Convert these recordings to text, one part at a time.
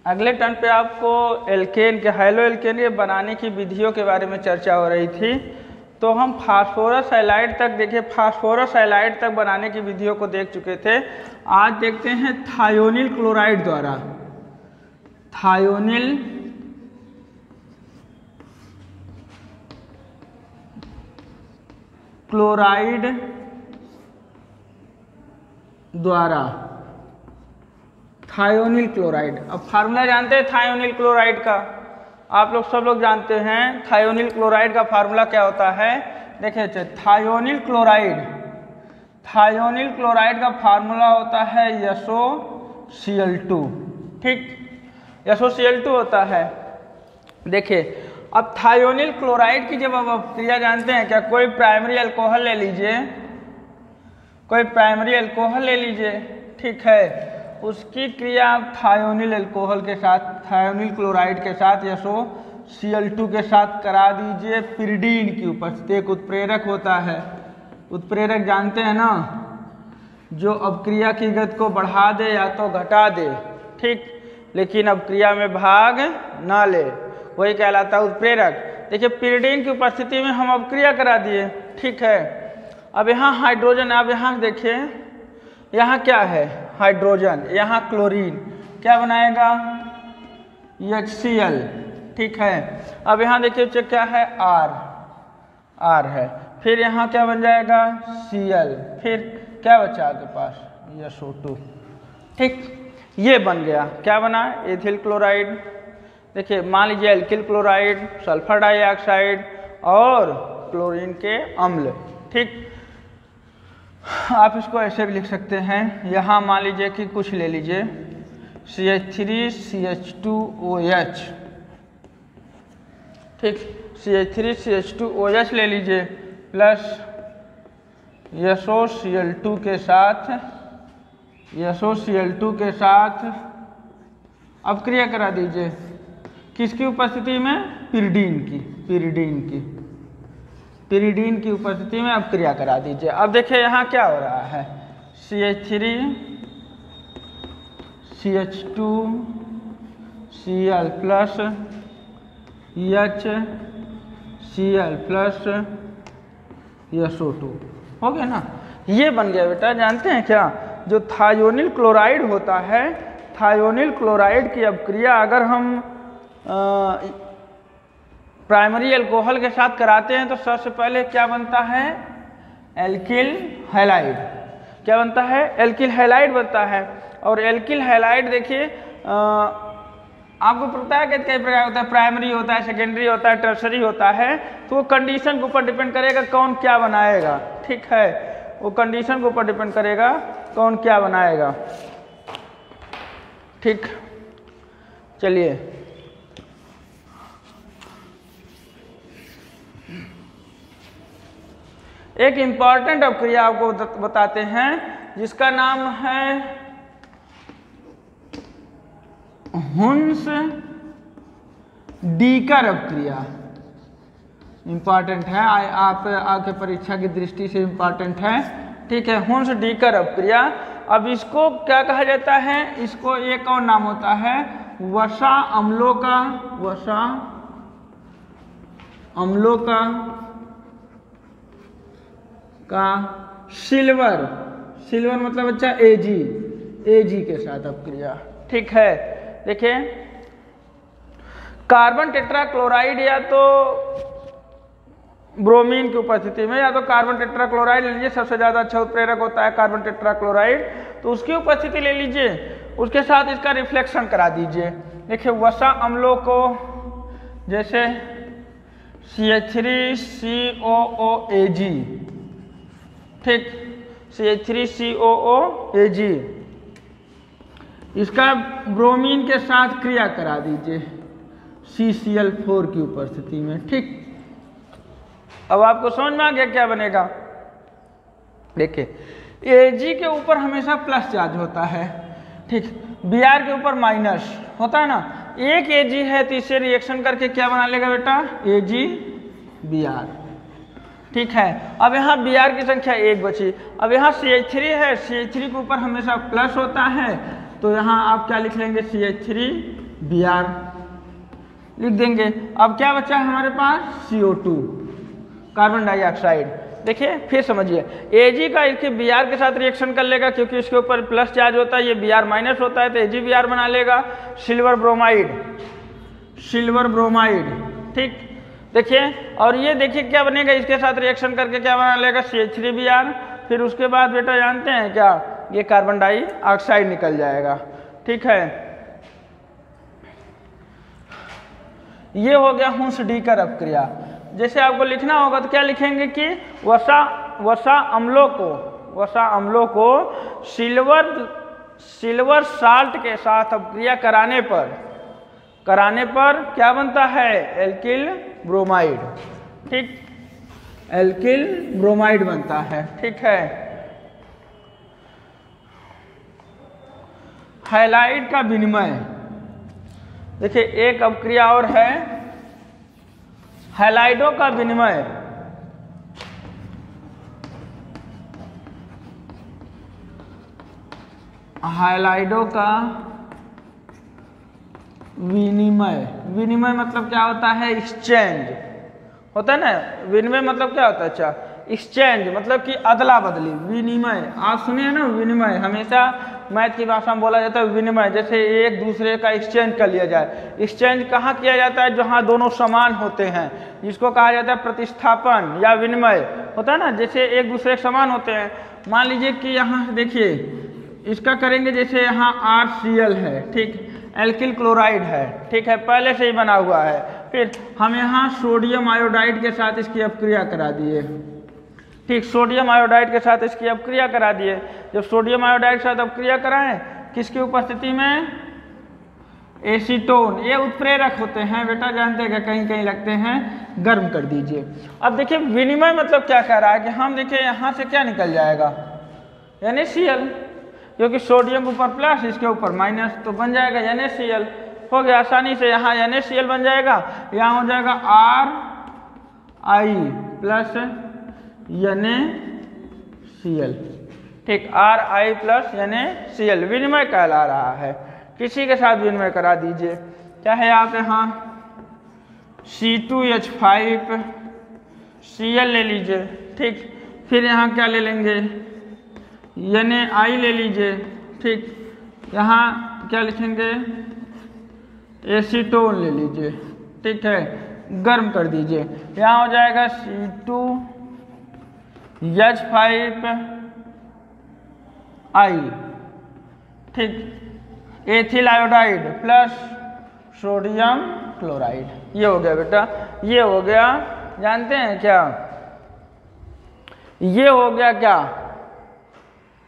अगले टर्न पे आपको एल्केन के हैलो एल्केन के बनाने की विधियों के बारे में चर्चा हो रही थी। तो हम फास्फोरस हैलाइड तक देखिए, फास्फोरस हैलाइड तक बनाने की विधियों को देख चुके थे। आज देखते हैं थायोनिल क्लोराइड द्वारा, थायोनिल क्लोराइड द्वारा, थायोनिल क्लोराइड। अब फार्मूला जानते हैं थायोनिल क्लोराइड का, आप लोग सब लोग जानते हैं थायोनिल क्लोराइड का फार्मूला क्या होता है। देखिए थायोनिल क्लोराइड, थायोनिल क्लोराइड का फार्मूला होता है SOCl2, ठीक, SOCl2 होता है। देखिए अब थायोनिल क्लोराइड की जब आप क्रिया जानते हैं क्या, कोई प्राइमरी अल्कोहल ले लीजिए, कोई प्राइमरी अल्कोहल ले लीजिए, ठीक है, उसकी क्रिया आप थायोनिल अल्कोहल के साथ, थायोनिल क्लोराइड के साथ SOCl2 के साथ करा दीजिए पिरिडीन की उपस्थिति। एक उत्प्रेरक होता है, उत्प्रेरक जानते हैं ना, जो अपक्रिया की गति को बढ़ा दे या तो घटा दे, ठीक, लेकिन अपक्रिया में भाग ना ले, वही कहलाता है उत्प्रेरक। देखिए पिरिडीन की उपस्थिति में हम अपक्रिया करा दिए, ठीक है। अब यहाँ हाइड्रोजन, आप यहाँ देखिए, यहाँ क्या है हाइड्रोजन, यहाँ क्लोरीन, क्या बनाएगा HCl, ठीक है। अब यहाँ देखिए क्या है R है, फिर यहाँ क्या बन जाएगा Cl, फिर क्या बचा आपके पास SO2, ठीक, ये बन गया, क्या बना एथिल क्लोराइड। देखिए मान लीजिए एल्किल क्लोराइड, सल्फर डाइऑक्साइड और क्लोरीन के अम्ल, ठीक। आप इसको ऐसे भी लिख सकते हैं, यहाँ मान लीजिए कि कुछ ले लीजिए CH3CH2OH, ठीक, CH3CH2OH ले लीजिए प्लस SOCl2 के साथ, SOCl2 के साथ अपक्रिया करा दीजिए, किसकी उपस्थिति में, पिरिडीन की उपस्थिति में अपक्रिया करा दीजिए। अब देखिए यहाँ क्या हो रहा है, CH3CH2Cl plus HCl plus SO2 हो गया ना, ये बन गया बेटा। जानते हैं क्या, जो थायोनिल क्लोराइड होता है, थायोनिल क्लोराइड की अपक्रिया अगर हम प्राइमरी अल्कोहल के साथ कराते हैं तो सबसे पहले क्या बनता है, एल्किल हैलाइड, क्या बनता है, एल्किल हैलाइड बनता है। और एल्किल हैलाइड देखिए आपको पता है कि कई प्रकार होता है, प्राइमरी होता है, सेकेंडरी होता है, टर्सरी होता है, तो वो कंडीशन के ऊपर डिपेंड करेगा कौन क्या बनाएगा, ठीक है, वो कंडीशन के ऊपर डिपेंड करेगा कौन क्या बनाएगा, ठीक। चलिए एक इंपॉर्टेंट अपक्रिया आपको बताते हैं जिसका नाम है हुन्स-डीकर अपक्रिया। इंपॉर्टेंट है, आपके परीक्षा की दृष्टि से इंपॉर्टेंट है, ठीक है, हुन्स-डीकर अपक्रिया। अब इसको क्या कहा जाता है, इसको एक और नाम होता है वसा अम्लों का सिल्वर मतलब अच्छा एजी के साथ अपक्रिया, ठीक है। देखिए कार्बन टेट्राक्लोराइड या तो ब्रोमीन की उपस्थिति में, या तो कार्बन टेट्राक्लोराइड ले लीजिए, सबसे ज़्यादा अच्छा उत्प्रेरक होता है कार्बन टेट्राक्लोराइड, तो उसकी उपस्थिति ले लीजिए, उसके साथ इसका रिफ्लेक्शन करा दीजिए। देखिए वसा अम्लों को जैसे CH3COOAG, ठीक, CH3COOAG, इसका ब्रोमीन के साथ क्रिया करा दीजिए CCl4 की उपस्थिति में, ठीक। अब आपको समझ में आ गया क्या बनेगा। देखिए Ag के ऊपर हमेशा प्लस चार्ज होता है, ठीक, Br के ऊपर माइनस होता है ना, एक Ag है तो इसे रिएक्शन करके क्या बना लेगा बेटा, AgBr, ठीक है। अब यहाँ Br की संख्या 1 बची, अब यहाँ CH3 है, CH3 के ऊपर हमेशा प्लस होता है, तो यहाँ आप क्या लिख लेंगे, CH3 Br लिख देंगे। अब क्या बचा है हमारे पास, CO2 कार्बन डाइऑक्साइड। देखिए फिर समझिए, Ag का इसके Br के साथ रिएक्शन कर लेगा क्योंकि इसके ऊपर प्लस चार्ज होता है, ये Br माइनस होता है तो AgBr बना लेगा। सिल्वर ब्रोमाइड, सिल्वर ब्रोमाइड, ठीक। देखिए और ये देखिए क्या बनेगा, इसके साथ रिएक्शन करके क्या बना लेगा, CH3Br। फिर उसके बाद बेटा जानते हैं क्या, ये कार्बन डाइऑक्साइड निकल जाएगा, ठीक है। ये हो गया हुंस-डीकर अपक्रिया। जैसे आपको लिखना होगा तो क्या लिखेंगे कि वसा अम्लों को सिल्वर साल्ट के साथ अपक्रिया कराने पर क्या बनता है, एल्किल ब्रोमाइड, ठीक, एल्किल ब्रोमाइड बनता है, ठीक है। हैलाइड का विनिमय, देखिए एक अपक्रिया और है हैलाइडों का विनिमय। हैलाइडों का विनिमय मतलब क्या होता है, एक्सचेंज होता है ना। विनिमय मतलब क्या होता है, अच्छा एक्सचेंज मतलब कि अदला बदली। विनिमय आप सुनिए ना, विनिमय हमेशा मैथ की भाषा में बोला जाता है विनिमय, जैसे एक दूसरे का एक्सचेंज कर लिया जाए। एक्सचेंज कहाँ किया जाता है, जहाँ दोनों समान होते हैं, जिसको कहा जाता है प्रतिस्थापन या विनिमय होता है ना। जैसे एक दूसरे समान होते हैं, मान लीजिए कि यहाँ देखिए इसका करेंगे, जैसे यहाँ RCl है, ठीक, एल्किल क्लोराइड है, ठीक है, पहले से ही बना हुआ है। फिर हम यहाँ सोडियम आयोडाइड के साथ इसकी अपक्रिया करा दिए, ठीक, सोडियम आयोडाइड के साथ इसकी अपक्रिया करा दिए। जब सोडियम आयोडाइड के साथ अपक्रिया कराएं किसकी उपस्थिति में, एसीटोन। ये उत्प्रेरक होते हैं बेटा, जानते हैं, कहीं कहीं लगते हैं, गर्म कर दीजिए। अब देखिए विनिमय मतलब क्या कह रहा है कि हम देखिए यहाँ से क्या निकल जाएगा, NaCl, क्योंकि सोडियम ऊपर प्लस इसके ऊपर माइनस तो बन जाएगा NaCl। हो गया आसानी से, यहाँ NaCl बन जाएगा, यहाँ हो जाएगा Ri प्लस NaCl, ठीक, Ri प्लस NaCl विनिमय कहला रहा है। किसी के साथ विनिमय करा दीजिए, चाहे आप यहाँ C2H5Cl ले लीजिए, ठीक, फिर यहाँ क्या ले लेंगे, Na ले लीजिए, ठीक, यहाँ क्या लिखेंगे, एसीटोन ले लीजिए, ठीक है, गर्म कर दीजिए। यहाँ हो जाएगा C2H5I, ठीक, ethyl iodide plus sodium chloride. ये हो गया बेटा, ये हो गया, जानते हैं क्या, ये हो गया क्या,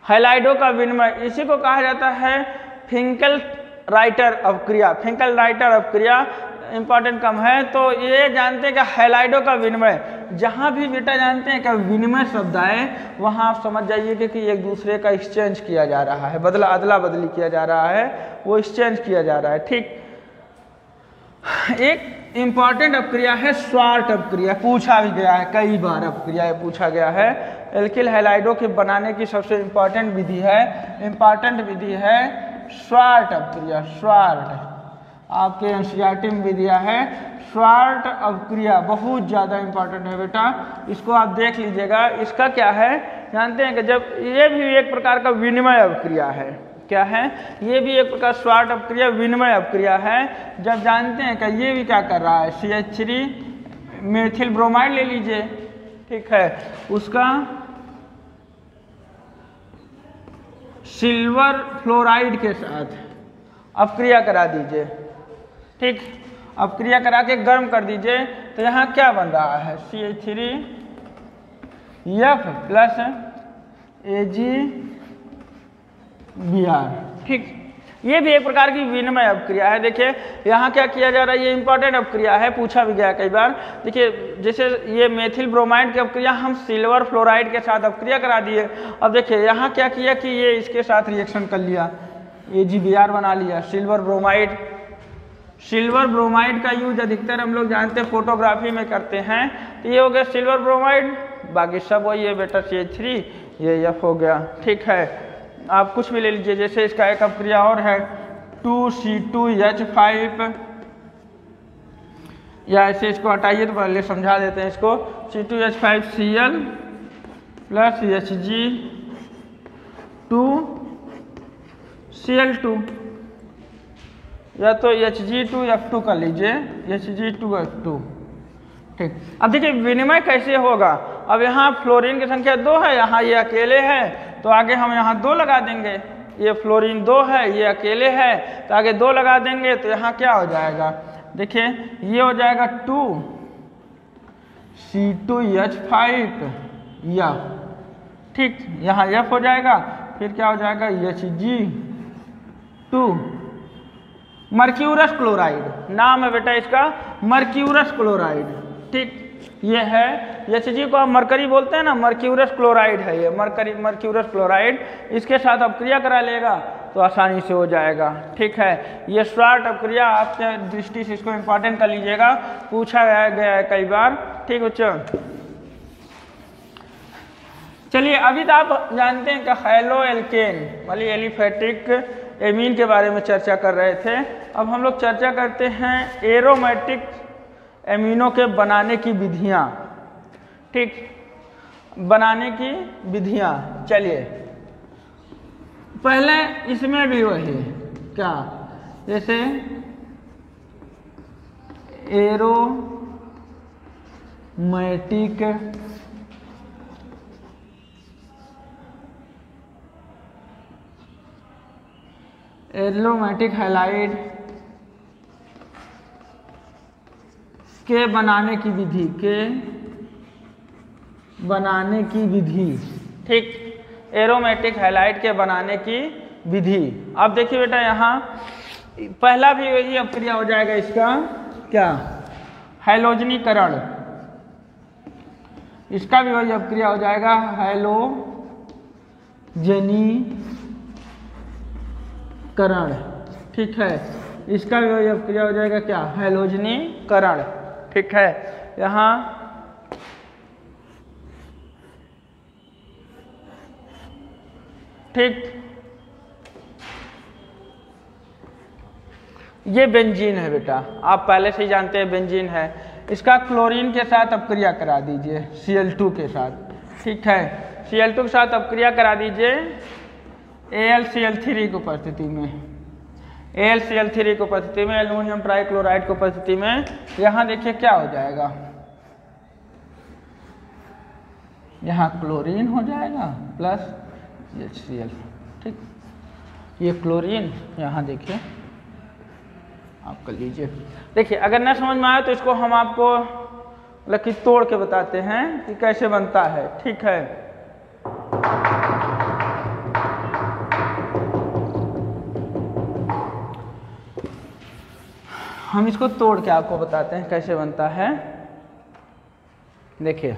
हैलाइडों का विनिमय। इसी को कहा जाता है फिंकल-राइटर अपक्रिया। फिंकल-राइटर अपक्रिया इंपॉर्टेंट कम है, तो ये जानते हैं कि हैलाइडों का विनिमय, जहाँ भी बेटा जानते हैं कि विनिमय शब्द आए वहाँ आप समझ जाइए कि एक दूसरे का एक्सचेंज किया जा रहा है, अदला बदली किया जा रहा है, वो एक्सचेंज किया जा रहा है, ठीक। एक इंपॉर्टेंट अपक्रिया है स्वार्ट अपक्रिया, पूछा भी गया है कई बार, अपक्रिया पूछा गया है। एल्किल हैलाइडों के बनाने की सबसे इंपॉर्टेंट विधि है स्वार्ट अपक्रिया। स्वार्ट आपके एनसीईआरटी में भी दिया है, स्वार्ट अपक्रिया बहुत ज़्यादा इंपॉर्टेंट है बेटा, इसको आप देख लीजिएगा। इसका क्या है जानते हैं कि जब ये भी एक प्रकार का विनिमय अपक्रिया है, क्या है, ये भी एक प्रकार स्वार्ट अपक्रिया विनिमय अपक्रिया है। जब जानते हैं कि ये भी क्या कर रहा है, CH3 मेथिल ब्रोमाइड ले लीजिए, ठीक है, उसका सिल्वर फ्लोराइड के साथ अपक्रिया करा दीजिए, ठीक, अपक्रिया करा के गर्म कर दीजिए, तो यहाँ क्या बन रहा है, CH3F प्लस AgBr, ठीक। ये भी एक प्रकार की विनिमय अपक्रिया है। देखिए यहाँ क्या किया जा रहा है, ये इंपॉर्टेंट अपक्रिया है, पूछा भी गया कई बार। देखिए जैसे ये मेथिल ब्रोमाइड की अपक्रिया हम सिल्वर फ्लोराइड के साथ अपक्रिया करा दिए। अब देखिए यहाँ क्या किया कि ये इसके साथ रिएक्शन कर लिया, AgBr बना लिया, सिल्वर ब्रोमाइड का यूज अधिकतर हम लोग जानते हैं फोटोग्राफी में करते हैं, तो ये हो गया सिल्वर ब्रोमाइड, बाकी सब वही है बेटा, CH3 ये F हो गया, ठीक है। आप कुछ भी ले लीजिए, जैसे इसका एक अपक्रिया और है 2C2H5, या ऐसे इसको हटाइए तो पहले समझा देते हैं इसको। C2H5Cl प्लस Hg2Cl2, या तो Hg2F2 कर लीजिए, Hg2F2। ठीक, अब देखिए विनिमय कैसे होगा। अब यहाँ फ्लोरीन की संख्या 2 है, यहाँ ये अकेले है, तो आगे हम यहाँ 2 लगा देंगे। ये फ्लोरीन 2 है, ये अकेले है, तो आगे 2 लगा देंगे, तो यहाँ क्या हो जाएगा, देखिए ये हो जाएगा 2C2H5 F। ठीक, यहाँ F हो जाएगा, फिर क्या हो जाएगा Hg2 मर्क्यूरस क्लोराइड, नाम है बेटा इसका मर्क्यूरस क्लोराइड। ठीक, ये है Hg को हम मरकरी बोलते हैं ना, मर्क्यूरस क्लोराइड है ये, मर्क्यूरस क्लोराइड। इसके साथ अपक्रिया करा लेगा तो आसानी से हो जाएगा। ठीक है, ये शॉर्ट अपक्रिया आपके दृष्टि से इसको इम्पॉर्टेंट कर लीजिएगा, पूछा गया है कई बार। ठीक बच्चों, चलिए अभी तो आप जानते हैं कि हैलो एल्केन वाली एलिफेटिक एमीन के बारे में चर्चा कर रहे थे। अब हम लोग चर्चा करते हैं एरोमेटिक एमीनों के बनाने की विधियां। ठीक, बनाने की विधियां, चलिए पहले इसमें भी वही क्या, जैसे एरोमेटिक हैलाइड के बनाने की विधि, ठीक, एरोमेटिक हैलाइड के बनाने की विधि। अब देखिए बेटा यहाँ पहला भी वही अपक्रिया हो जाएगा इसका, क्या, हैलोजनीकरण। इसका भी वही अपक्रिया हो जाएगा, हैलोजनीकरण। ठीक है, इसका भी वही अपक्रिया हो जाएगा, क्या, हैलोजनीकरण। ठीक है, यहाँ ठीक, ये बेंजीन है बेटा, आप पहले से ही जानते हैं बेंजीन है। इसका क्लोरीन के साथ अपक्रिया करा दीजिए, Cl2 के साथ। ठीक है, Cl2 के साथ अपक्रिया करा दीजिए AlCl3 की उपस्थिति में, AlCl3 की उपस्थिति में, एल्युमिनियम ट्राइक्लोराइड की उपस्थिति में। यहाँ देखिए क्या हो जाएगा, यहाँ क्लोरीन हो जाएगा प्लस HCl। ठीक, ये क्लोरीन यहाँ देखिए आप कर लीजिए। देखिए अगर न समझ में आए तो इसको हम आपको मतलब कि तोड़ के बताते हैं कि कैसे बनता है। ठीक है, हम इसको तोड़ के आपको बताते हैं कैसे बनता है। देखिए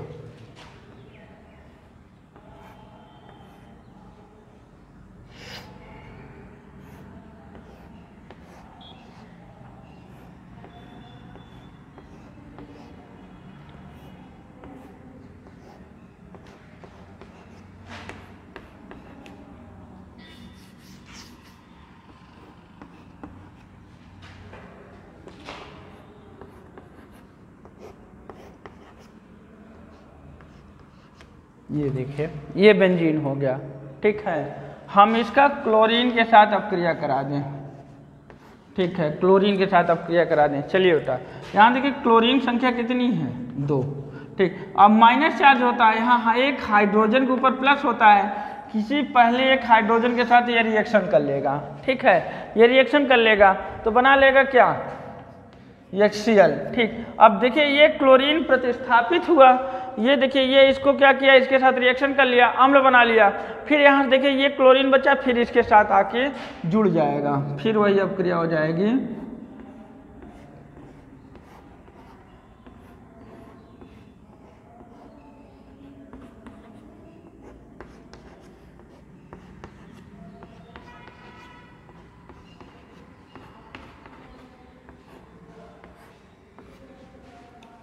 ये देखिए ये बेंजीन हो गया। ठीक है, हम इसका क्लोरीन के साथ अपक्रिया करा दें। ठीक है, क्लोरीन के साथ अपक्रिया करा दें। चलिए बेटा यहाँ देखिए क्लोरीन संख्या कितनी है, 2। ठीक, अब माइनस चार्ज होता है, यहाँ एक हाइड्रोजन के ऊपर प्लस होता है, किसी पहले एक हाइड्रोजन के साथ ये रिएक्शन कर लेगा। ठीक है, ये रिएक्शन कर लेगा तो बना लेगा क्या, HCl। ठीक, अब देखिए ये क्लोरीन प्रतिस्थापित हुआ, ये देखिए ये इसको क्या किया, इसके साथ रिएक्शन कर लिया, अम्ल बना लिया। फिर यहाँ देखिए ये क्लोरीन बचा, फिर इसके साथ आके जुड़ जाएगा, फिर वही अपक्रिया हो जाएगी।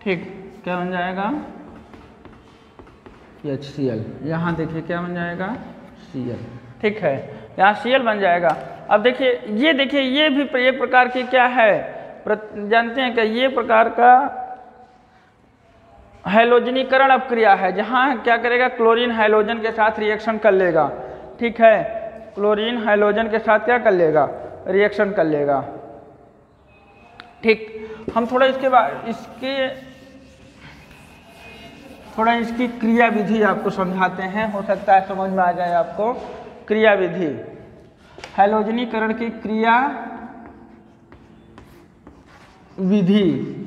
ठीक, क्या बन जाएगा, HCl। यहाँ देखिए क्या बन जाएगा, Cl। ठीक है, यहाँ Cl बन जाएगा। अब देखिए ये भी एक प्रकार की क्या है, जानते हैं कि ये प्रकार का हैलोजनीकरण अपक्रिया है, जहाँ क्या करेगा, क्लोरीन हाइड्रोजन के साथ रिएक्शन कर लेगा। ठीक है, क्लोरीन हाइड्रोजन के साथ क्या कर लेगा, रिएक्शन कर लेगा। ठीक, हम थोड़ा इसके बाद इसकी क्रिया विधि आपको समझाते हैं, हो सकता है समझ में आ जाए आपको। क्रिया विधि, हैलोजनीकरण की क्रिया विधि।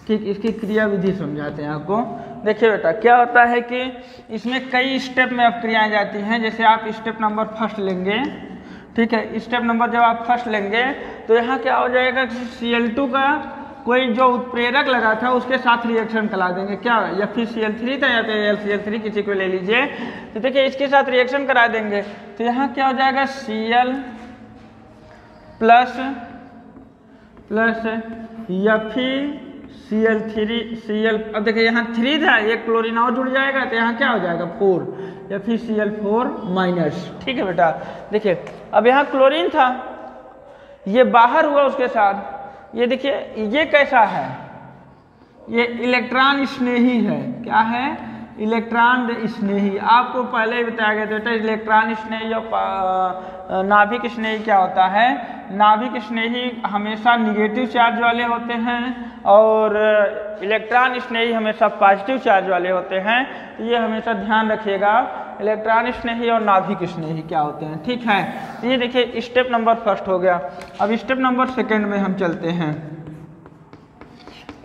ठीक, इसकी क्रिया विधि समझाते हैं आपको। देखिए बेटा, क्या होता है कि इसमें कई स्टेप में अपक्रियाएं जाती हैं। जैसे आप स्टेप नंबर फर्स्ट लेंगे, ठीक है, स्टेप नंबर जब आप फर्स्ट लेंगे तो यहाँ क्या हो जाएगा कि Cl2 का कोई जो उत्प्रेरक लगा था उसके साथ रिएक्शन करा देंगे, क्या, या फिर Cl3 था या फिर LCl3, किसी को ले लीजिए। तो देखिए इसके साथ रिएक्शन करा देंगे तो यहाँ क्या हो जाएगा, Cl प्लस या फिर Cl3 अब देखिए यहाँ 3 था, एक क्लोरीन और जुड़ जाएगा तो यहाँ क्या हो जाएगा 4, या फिर Cl4 माइनस। ठीक है बेटा, देखिए अब यहाँ क्लोरीन था, ये बाहर हुआ उसके साथ। ये देखिए ये कैसा है, ये इलेक्ट्रॉन स्नेही है। क्या है, इलेक्ट्रॉन स्नेही। आपको पहले ही बताया गया था बेटा, इलेक्ट्रॉन स्नेही और नाभिक स्नेही क्या होता है। नाभिक स्नेही हमेशा निगेटिव चार्ज वाले होते हैं और इलेक्ट्रॉन स्नेही हमेशा पॉजिटिव चार्ज वाले होते हैं। तो ये हमेशा ध्यान रखिएगा, इलेक्ट्रॉन स्नेही और नाभिक स्नेही क्या होते हैं। ठीक है, तो ये देखिए स्टेप नंबर फर्स्ट हो गया। अब स्टेप नंबर सेकेंड में हम चलते हैं।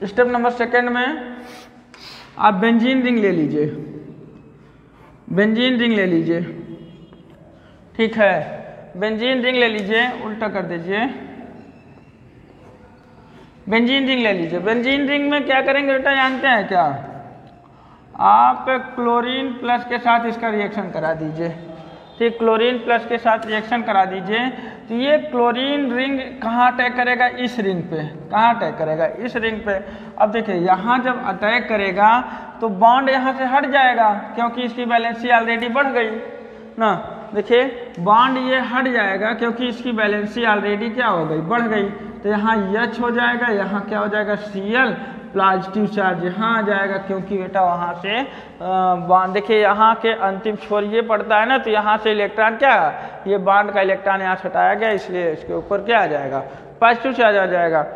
स्टेप नंबर सेकेंड में आप बेंजीन रिंग ले लीजिए, बेंजीन रिंग ले लीजिए। ठीक है, बेंजीन रिंग ले लीजिए, उल्टा कर दीजिए, बेंजीन रिंग ले लीजिए। बेंजीन रिंग में क्या करेंगे बेटा, जानते हैं क्या, आप क्लोरीन प्लस के साथ इसका रिएक्शन करा दीजिए। ठीक, क्लोरीन प्लस के साथ रिएक्शन करा दीजिए। तो ये क्लोरीन रिंग कहाँ अटैक करेगा, इस रिंग पे। कहाँ अटैक करेगा, इस रिंग पे। अब देखिए यहाँ जब अटैक करेगा तो बॉन्ड यहाँ से हट जाएगा, क्योंकि इसकी वैलेंसी ऑलरेडी बढ़ गई ना। देखिए बॉन्ड ये हट जाएगा क्योंकि इसकी वैलेंसी ऑलरेडी क्या हो गई, बढ़ गई। तो यहाँ H हो जाएगा, यहाँ क्या हो जाएगा Cl, पॉजिटिव चार्ज यहाँ आ जाएगा, क्योंकि बेटा वहाँ से बॉन्ड, देखिए यहाँ के अंतिम छोर ये पड़ता है ना, तो यहाँ से इलेक्ट्रॉन क्या, ये बॉन्ड का इलेक्ट्रॉन यहाँ से हटाया गया, इसलिए इसके ऊपर क्या आ जाएगा, पॉजिटिव चार्ज आ जाएगा।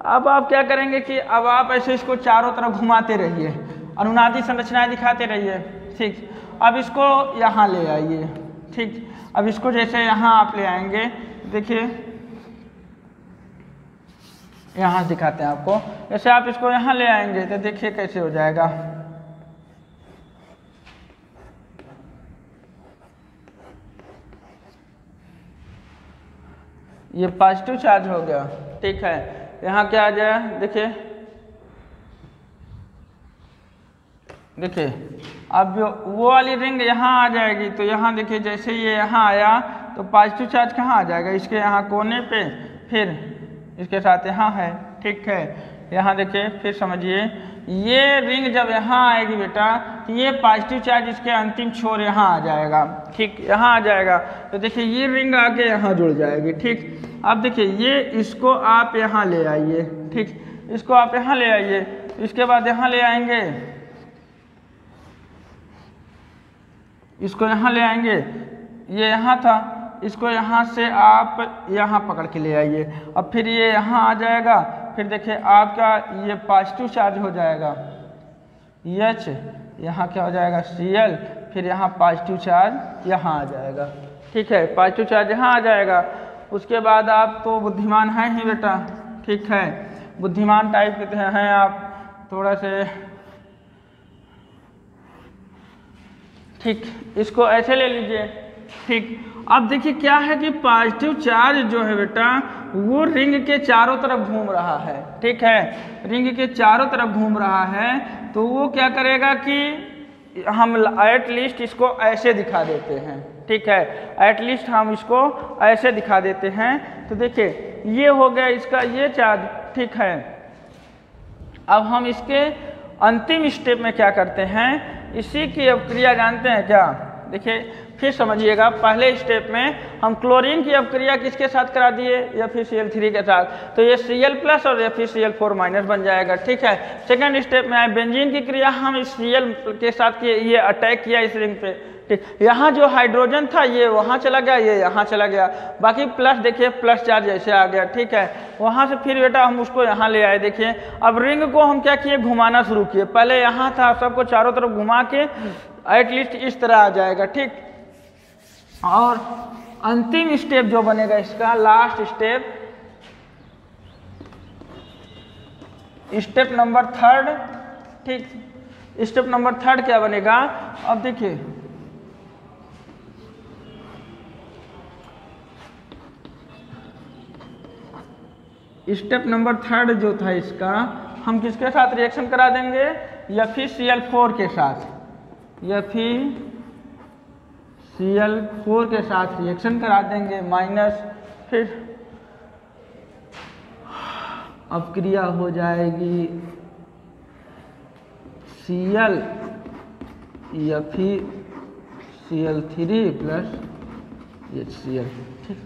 अब आप क्या करेंगे कि अब आप ऐसे इसको चारों तरफ घुमाते रहिए, अनुनादी संरचनाएं दिखाते रहिए। ठीक, अब इसको यहाँ ले आइए। ठीक, अब इसको जैसे यहाँ आप ले आएंगे, देखिए यहाँ दिखाते हैं आपको, जैसे आप इसको यहाँ ले आएंगे तो देखिए कैसे हो जाएगा। ये पॉजिटिव चार्ज हो गया। ठीक है, यहाँ क्या आ जाए, देखिए देखिए अब वो वाली रिंग यहाँ आ जाएगी। तो यहाँ देखिए जैसे ये यहाँ आया तो पॉजिटिव चार्ज कहाँ आ जाएगा, इसके यहाँ कोने पे, फिर इसके साथ यहाँ है। ठीक है, यहाँ देखिए फिर समझिए, ये रिंग जब यहाँ आएगी बेटा तो ये पॉजिटिव चार्ज इसके अंतिम छोर यहाँ आ जाएगा। ठीक, यहाँ आ जाएगा तो देखिए ये रिंग आके यहाँ जुड़ जाएगी। ठीक, अब देखिए ये इसको आप यहाँ ले आइए। ठीक, इसको आप यहाँ ले आइए, इसके बाद यहाँ ले आएंगे, इसको यहाँ ले आएंगे, ये यहाँ था, इसको यहाँ से आप यहाँ पकड़ के ले आइए। अब फिर ये यहाँ आ जाएगा, फिर देखिए आपका ये पॉजिटिव चार्ज हो जाएगा H, यहाँ क्या हो जाएगा Cl, फिर यहाँ पॉजिटिव चार्ज यहाँ आ जाएगा। ठीक है, पॉजिटिव चार्ज यहाँ आ जाएगा। उसके बाद आप तो बुद्धिमान हैं ही बेटा। ठीक है, बुद्धिमान टाइप के हैं आप थोड़ा से। ठीक, इसको ऐसे ले लीजिए। ठीक, अब देखिए क्या है कि पॉजिटिव चार्ज जो है बेटा वो रिंग के चारों तरफ घूम रहा है। ठीक है, रिंग के चारों तरफ घूम रहा है, तो वो क्या करेगा कि हम एट लीस्ट इसको ऐसे दिखा देते हैं। ठीक है, एट लीस्ट हम इसको ऐसे दिखा देते हैं। तो देखिए ये हो गया इसका ये चार्ज। ठीक है, अब हम इसके अंतिम स्टेप में क्या करते हैं, इसी की अपक्रिया जानते हैं क्या, देखिए फिर समझिएगा, पहले स्टेप में हम क्लोरीन की अपक्रिया किसके साथ करा दिए, FeCl3 के साथ, तो ये Cl+ और FeCl4- बन जाएगा। ठीक है, सेकंड स्टेप में आए, बेंजीन की क्रिया हम इस Cl के साथ किए, ये अटैक किया इस रिंग पे। ठीक, यहाँ जो हाइड्रोजन था ये वहाँ चला गया, ये यहाँ चला गया, बाकी प्लस देखिए प्लस चार्ज ऐसे आ गया। ठीक है, वहाँ से फिर बेटा हम उसको यहाँ ले आए। देखिए अब रिंग को हम क्या किए, घुमाना शुरू किए, पहले यहाँ था, सबको चारों तरफ घुमा के एटलीस्ट इस तरह आ जाएगा। ठीक, और अंतिम स्टेप जो बनेगा इसका, लास्ट स्टेप, स्टेप नंबर 3। ठीक, स्टेप नंबर 3 क्या बनेगा, अब देखिए स्टेप नंबर 3 जो था इसका, हम किसके साथ रिएक्शन करा देंगे, FeCl4 के साथ, FeCl4 के साथ रिएक्शन करा देंगे, माइनस, फिर अपक्रिया हो जाएगी Cl FeCl3 प्लस HCl। ठीक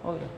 हो गया।